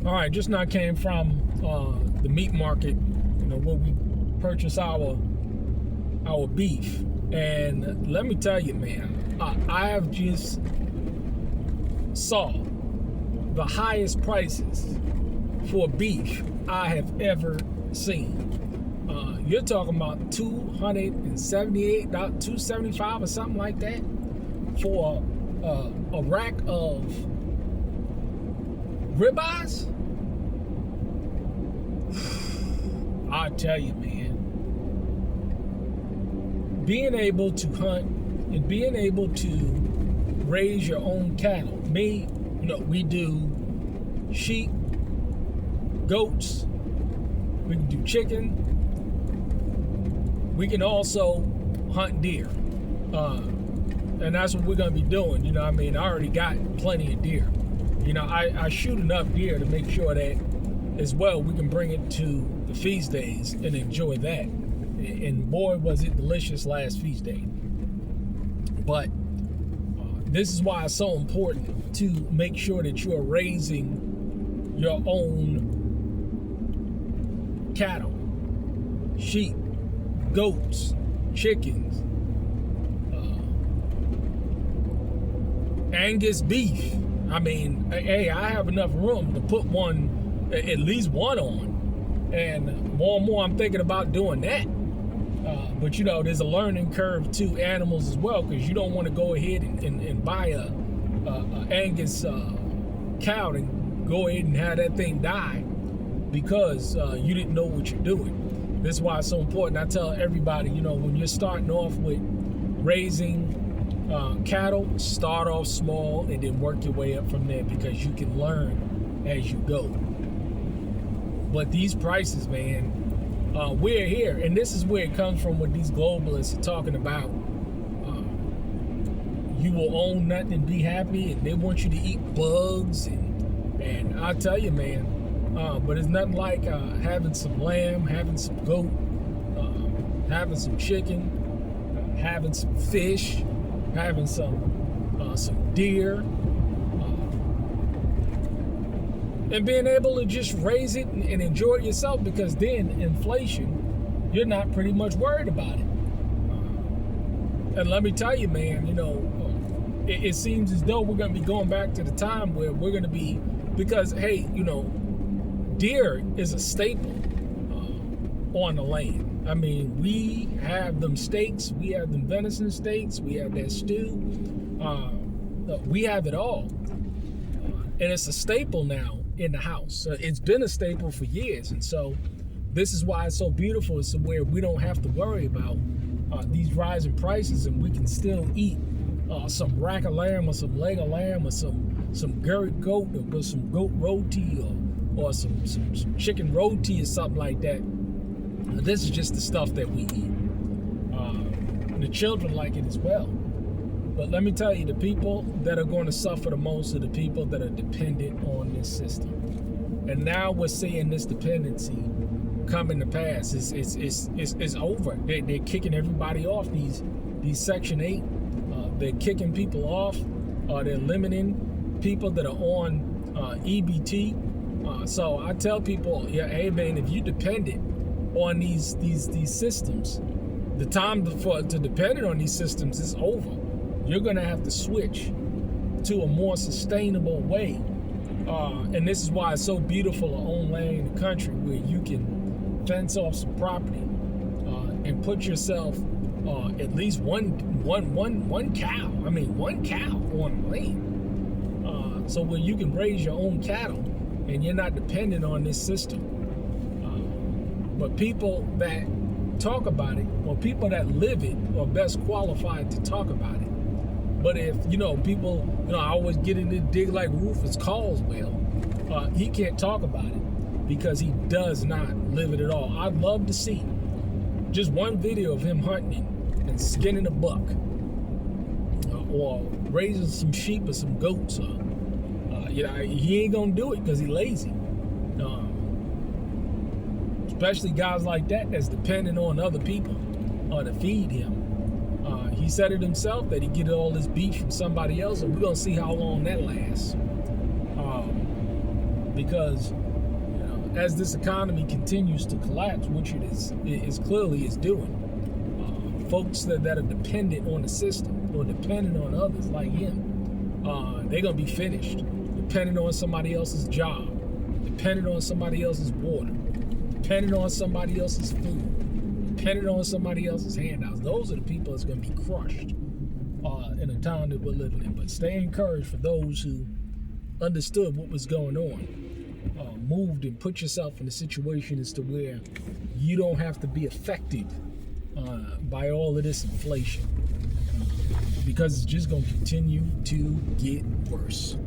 All right, just now came from the meat market, where we purchase our beef. And let me tell you, man, I have just saw the highest prices for beef I have ever seen. You're talking about $278, $275 or something like that for a rack of ribeyes. I tell you, man, being able to hunt and being able to raise your own cattle. We do sheep, goats, we can do chicken, we can also hunt deer. And that's what we're gonna be doing. I already got plenty of deer. I shoot enough deer to make sure that as well we can bring it to the feast days and enjoy that. And boy, was it delicious last feast day. But this is why it's so important to make sure that you are raising your own cattle, sheep, goats, chickens, Angus beef. Hey, I have enough room to put at least one on. And more, I'm thinking about doing that. But there's a learning curve to animals as well, because you don't want to go ahead and buy a Angus cow and go ahead and have that thing die because you didn't know what you're doing. This is why it's so important. I tell everybody, when you're starting off with raising cattle, start off small and then work your way up from there, because you can learn as you go. But these prices, man, we're here, and this is where it comes from. What these globalists are talking about, you will own nothing and be happy, and they want you to eat bugs, and I tell you, man, but it's nothing like having some lamb, having some goat, having some chicken, having some fish, having some deer, and being able to just raise it and enjoy it yourself, because then inflation, you're not pretty much worried about it. And let me tell you, man, it seems as though we're going to be going back to the time where we're going to be, because, hey, deer is a staple on the land. We have them steaks, we have them venison steaks, we have that stew, we have it all. And it's a staple now in the house. It's been a staple for years, and so this is why it's so beautiful. It's where we don't have to worry about these rising prices, and we can still eat some rack of lamb or some leg of lamb or some goat or some goat roti or some chicken roti or something like that. This is just the stuff that we eat. The children like it as well. But let me tell you, the people that are going to suffer the most are the people that are dependent on this system. And now we're seeing this dependency coming to pass. It's over. They're kicking everybody off. These Section 8, they're kicking people off. They're limiting people that are on EBT. So I tell people, hey man, if you dependent on these systems, the time to depend on these systems is over. You're going to have to switch to a more sustainable way. And this is why it's so beautiful to own land in the country, where you can fence off some property and put yourself at least one cow. One cow on land. So where you can raise your own cattle and you're not dependent on this system. But people that talk about it, or people that live it, are best qualified to talk about it. But if, people, I always get into dig like Rufus Caldwell. He can't talk about it because he does not live it at all. I'd love to see just one video of him hunting and skinning a buck, or raising some sheep or some goats. He ain't gonna do it because he's lazy. Especially guys like that's dependent on other people to feed him. He said it himself that he get all this beef from somebody else, and we're gonna see how long that lasts. because as this economy continues to collapse, which it is clearly is doing, folks that are dependent on the system or dependent on others like him, they're gonna be finished. Dependent on somebody else's job, dependent on somebody else's water, dependent on somebody else's food, dependent on somebody else's handouts. Those are the people that's gonna be crushed in the time that we're living in. But stay encouraged for those who understood what was going on. Moved and put yourself in a situation as to where you don't have to be affected by all of this inflation, because it's just going to continue to get worse.